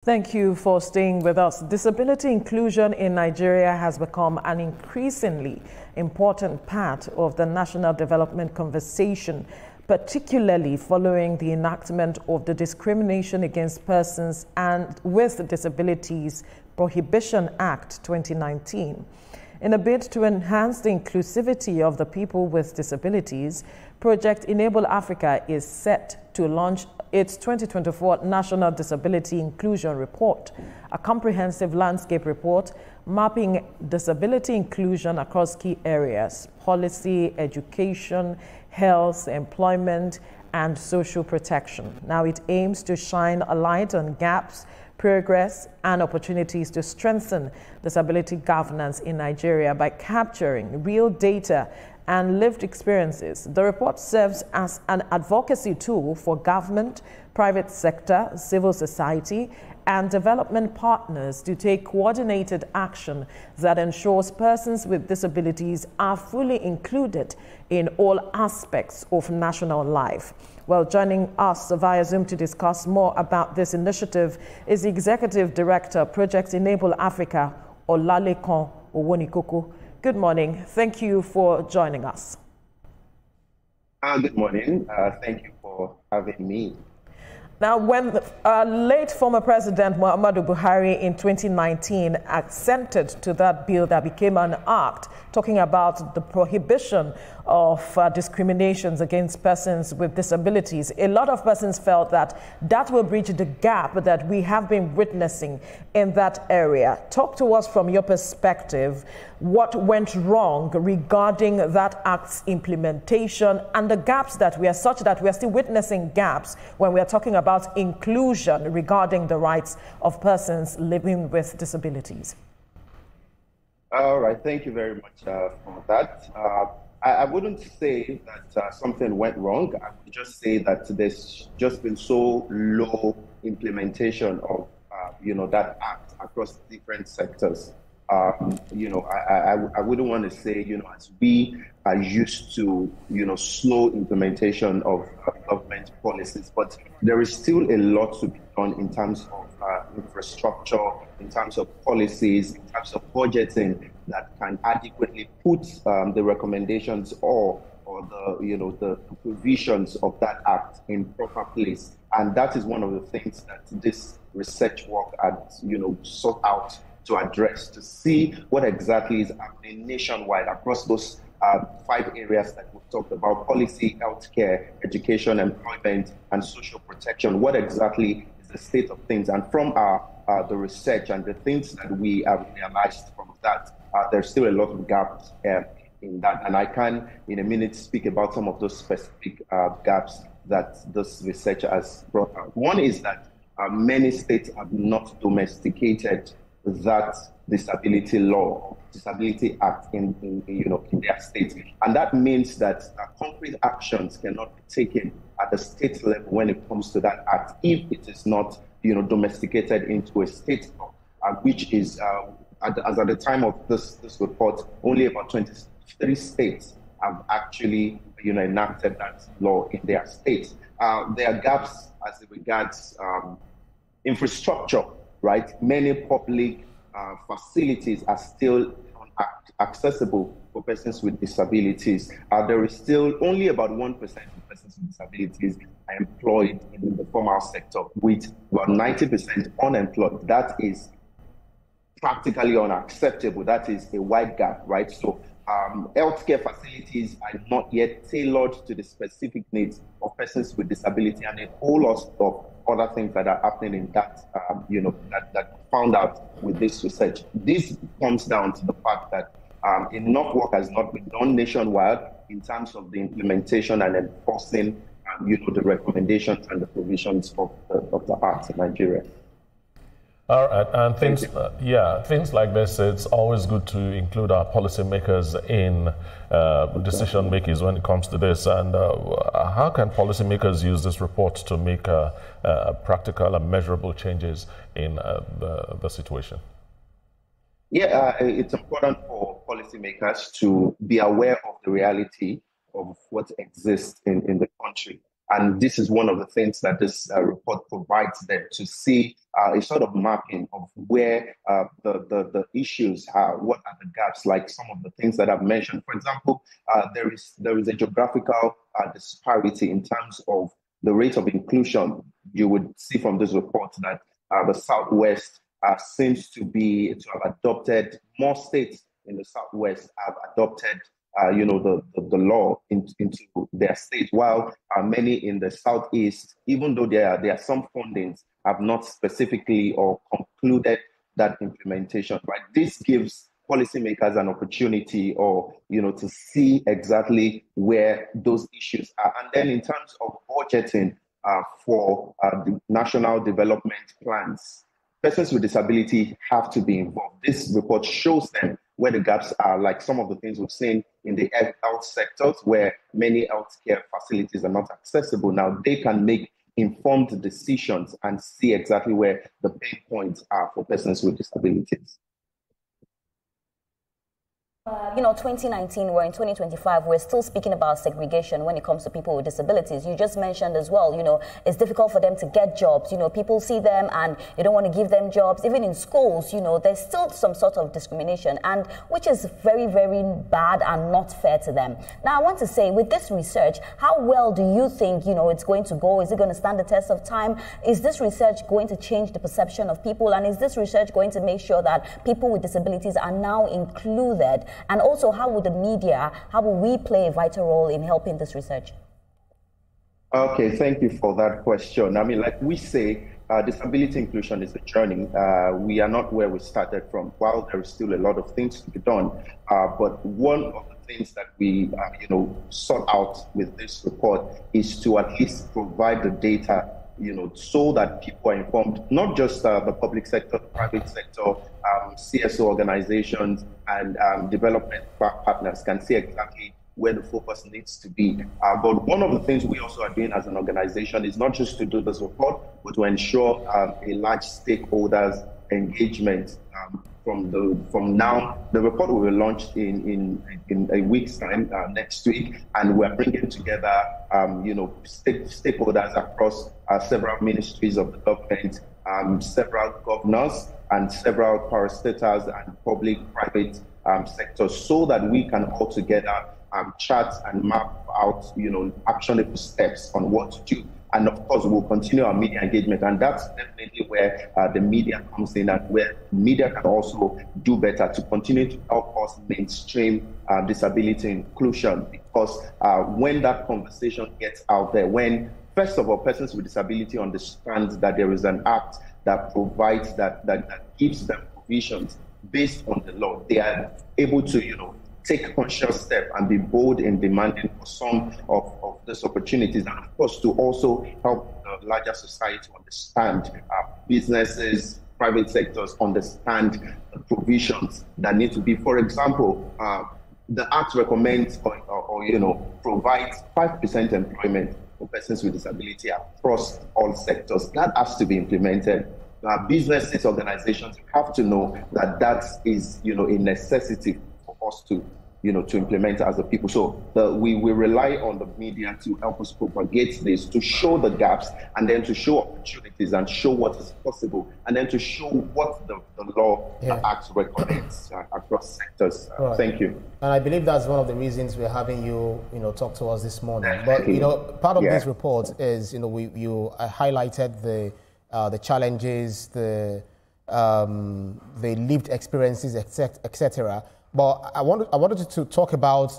Thank you for staying with us. Disability inclusion in Nigeria has become an increasingly important part of the national development conversation, particularly following the enactment of the Discrimination Against Persons and with Disabilities Prohibition Act 2019. In a bid to enhance the inclusivity of the people with disabilities, Project Enable Africa is set to launch its 2024 National Disability Inclusion Report, a comprehensive landscape report mapping disability inclusion across key areas: policy, education, health, employment, and social protection. Now, it aims to shine a light on gaps, progress, and opportunities to strengthen disability governance in Nigeria by capturing real data and lived experiences. The report serves as an advocacy tool for government, private sector, civil society, and development partners to take coordinated action that ensures persons with disabilities are fully included in all aspects of national life. Well, joining us via Zoom to discuss more about this initiative is the Executive Director, Project Enable Africa, Olalekan Owonikoko. Good morning. Thank you for joining us. Good morning. Thank you for having me. Now, when late former President Muhammadu Buhari in 2019 assented to that bill that became an act talking about the prohibition of discriminations against persons with disabilities, a lot of persons felt that that will bridge the gap that we have been witnessing in that area. Talk to us from your perspective, what went wrong regarding that act's implementation and the gaps that we are such that we are still witnessing gaps when we are talking about inclusion regarding the rights of persons living with disabilities. All right, thank you very much for that. I wouldn't say that something went wrong. I would just say that there's just been so low implementation of, that act across different sectors. I wouldn't want to say, as we are used to, slow implementation of government policies, but there is still a lot to be done in terms of infrastructure, in terms of policies, in terms of budgeting that can adequately put the recommendations or the provisions of that act in proper place. And that is one of the things that this research work had, sought out to address, to see what exactly is happening nationwide across those 5 areas that we've talked about: policy, healthcare, education, employment, and social protection. What exactly is the state of things? And from the research and the things that we have realized from that, there's still a lot of gaps in that. And I can, in a minute, speak about some of those specific gaps that this research has brought out. One is that many states have not domesticated that disability law, disability act in their state. And that means that concrete actions cannot be taken at the state level when it comes to that act if it is not, domesticated into a state law, which is, as at the time of this report, only about 23 states have actually, enacted that law in their states. There are gaps as it regards infrastructure, right? Many public facilities are still accessible for persons with disabilities. There is still only about 1% of persons with disabilities are employed in the formal sector, with about 90% unemployed. That is practically unacceptable. That is a wide gap, right? So healthcare facilities are not yet tailored to the specific needs of persons with disability, and a whole lot of other things that are happening in that, that found out with this research. This comes down to the fact that enough work has not been done nationwide in terms of the implementation and enforcing, the recommendations and the provisions of the act in Nigeria. All right, and things like this, it's always good to include our policymakers in decision makings when it comes to this. And how can policymakers use this report to make practical and measurable changes in the situation? Yeah, it's important for policymakers to be aware of the reality of what exists in the country. And this is one of the things that this report provides them to see a sort of mapping of where the issues are, what are the gaps, like some of the things that I've mentioned. For example, there is a geographical disparity in terms of the rate of inclusion. You would see from this report that the Southwest seems to have adopted, more states in the Southwest have adopted the law into their state, while many in the Southeast, even though there are some fundings, have not specifically or concluded that implementation. Right, this gives policymakers an opportunity, or to see exactly where those issues are. And then in terms of budgeting for the national development plans, persons with disability have to be involved. This report shows them where the gaps are, like some of the things we've seen in the health sectors, where many healthcare facilities are not accessible. Now they can make informed decisions and see exactly where the pain points are for persons with disabilities. 2019, we're in 2025, we're still speaking about segregation when it comes to people with disabilities. You just mentioned as well, it's difficult for them to get jobs. People see them and they don't want to give them jobs. Even in schools, there's still some sort of discrimination, and which is very, very bad and not fair to them. Now, I want to say, with this research, how well do you think, it's going to go? Is it going to stand the test of time? Is this research going to change the perception of people? And is this research going to make sure that people with disabilities are now included? And also, how will the media, how will we play a vital role in helping this research? Okay, thank you for that question. I mean, like we say, disability inclusion is a journey. We are not where we started from. While there is still a lot of things to be done, but one of the things that we, sought out with this report is to at least provide the data, so that people are informed, not just the public sector, the private sector, CSO organizations, and development partners can see exactly where the focus needs to be. But one of the things we also are doing as an organization is not just to do this report, but to ensure a large stakeholders engagement. From now, the report will be launched in a week's time, next week, and we're bringing together, stakeholders across several ministries of the government, several governors, and several parastatals and public-private sectors, so that we can all together chart and map out, actionable steps on what to do. And of course, we'll continue our media engagement, and that's definitely where the media comes in, and where media can also do better to continue to help us mainstream disability inclusion. Because when that conversation gets out there, when, first of all, persons with disability understand that there is an act that provides, that gives them provisions based on the law, they are able to, take conscious step and be bold in demanding for some of these opportunities, and of course to also help the larger society understand, businesses, private sectors understand the provisions that need to be. For example, the Act recommends or provides 5% employment for persons with disability across all sectors. That has to be implemented. Businesses, organizations have to know that is a necessity for us to implement as a people. So we rely on the media to help us propagate this, to show the gaps, and then to show opportunities and show what is possible, and then to show what the law Act recommends across sectors. Right. Thank you. And I believe that's one of the reasons we're having you, talk to us this morning. But part of this report is, you highlighted the challenges, the lived experiences, etc. But I wanted to talk about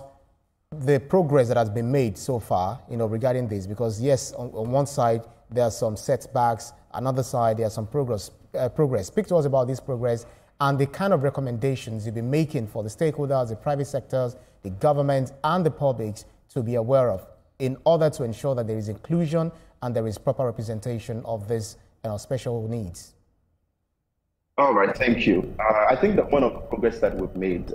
the progress that has been made so far, regarding this, because yes, on one side there are some setbacks, another side there are some progress. Speak to us about this progress and the kind of recommendations you've been making for the stakeholders, the private sectors, the government, and the public to be aware of, in order to ensure that there is inclusion and there is proper representation of these special needs. All right, thank you. I think that one of the progress that we've made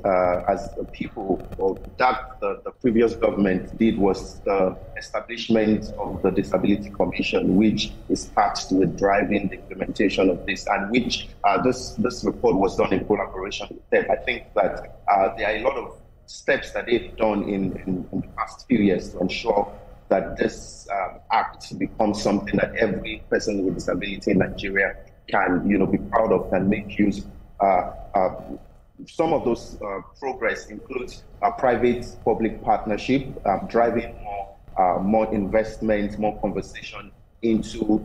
as a people, or that the previous government did, was the establishment of the Disability Commission, which is tasked with driving the implementation of this, and which this report was done in collaboration with them. I think that there are a lot of steps that they've done in the past few years to ensure that this act becomes something that every person with disability in Nigeria can, be proud of, can make use of. Some of those progress includes a private-public partnership, driving more investment, more conversation into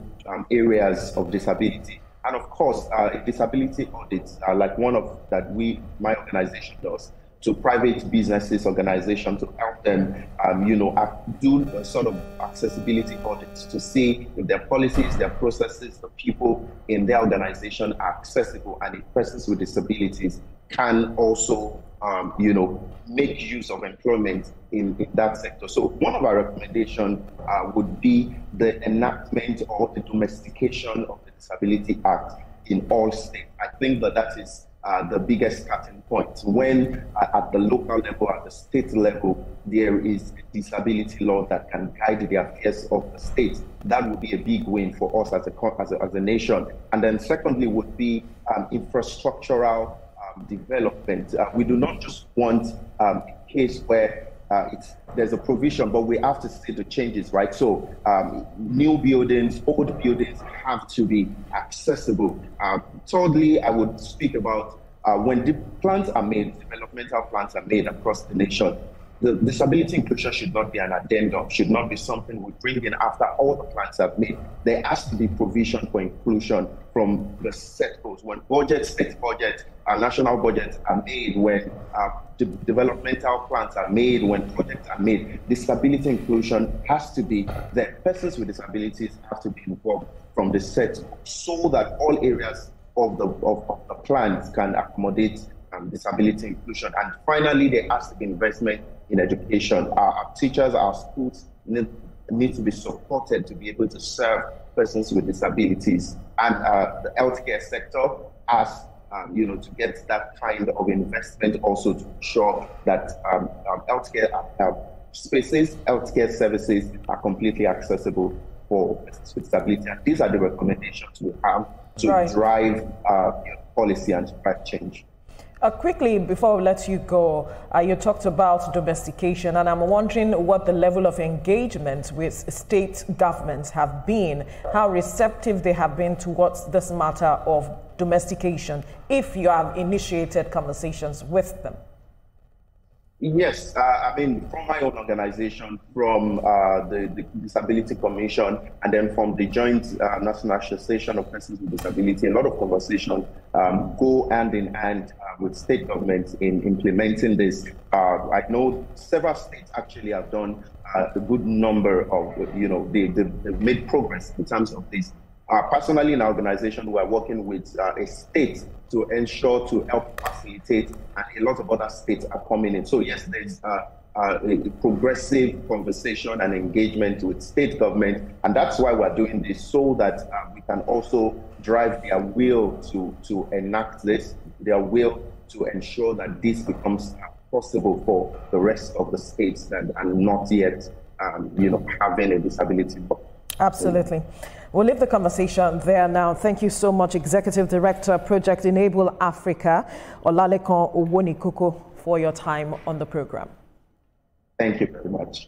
areas of disability. And of course, disability audits are like one of that my organization does, to private businesses, organizations, to help them, do a sort of accessibility audits to see if their policies, their processes, the people in their organization are accessible, and if persons with disabilities can also, make use of employment in that sector. So one of our recommendations would be the enactment or the domestication of the Disability Act in all states. I think that is the biggest starting point. When at the local level, at the state level, there is a disability law that can guide the affairs of the state, that would be a big win for us as a nation. And then secondly would be infrastructural development. We do not just want a case where there's a provision, but we have to see the changes, right? So new buildings, old buildings have to be accessible. Thirdly, I would speak about when the plans are made, developmental plans are made across the nation, the disability inclusion should not be an addendum, should not be something we bring in after all the plans are made. There has to be provision for inclusion from the set goals. When state budgets, national budgets are made, when developmental plans are made, when projects are made, disability inclusion has to be there. Persons with disabilities have to be involved from the set, so that all areas of the plans can accommodate disability inclusion. And finally, there has to be investment in education. Our teachers, our schools need to be supported to be able to serve persons with disabilities. And the healthcare sector has to get that kind of investment also to ensure that healthcare spaces, healthcare services are completely accessible for persons with disability. And these are the recommendations we have to drive policy and drive change. Quickly, before we let you go, you talked about domestication, and I'm wondering what the level of engagement with state governments have been, how receptive they have been towards this matter of domestication, if you have initiated conversations with them. Yes, from my own organization, from the Disability Commission, and then from the Joint National Association of Persons with Disability, a lot of conversations go hand in hand with state governments in implementing this. I know several states actually have done a good number of, they've made progress in terms of this. Personally, in our organization, we are working with a state to ensure to help facilitate, and a lot of other states are coming in. So yes, there's a progressive conversation and engagement with state government, and that's why we're doing this, so that we can also drive their will to enact this, their will to ensure that this becomes possible for the rest of the states that are not yet, having a disability law. Absolutely. We'll leave the conversation there now. Thank you so much, Executive Director, Project Enable Africa, Olalekan Owonikuku, for your time on the program. Thank you very much.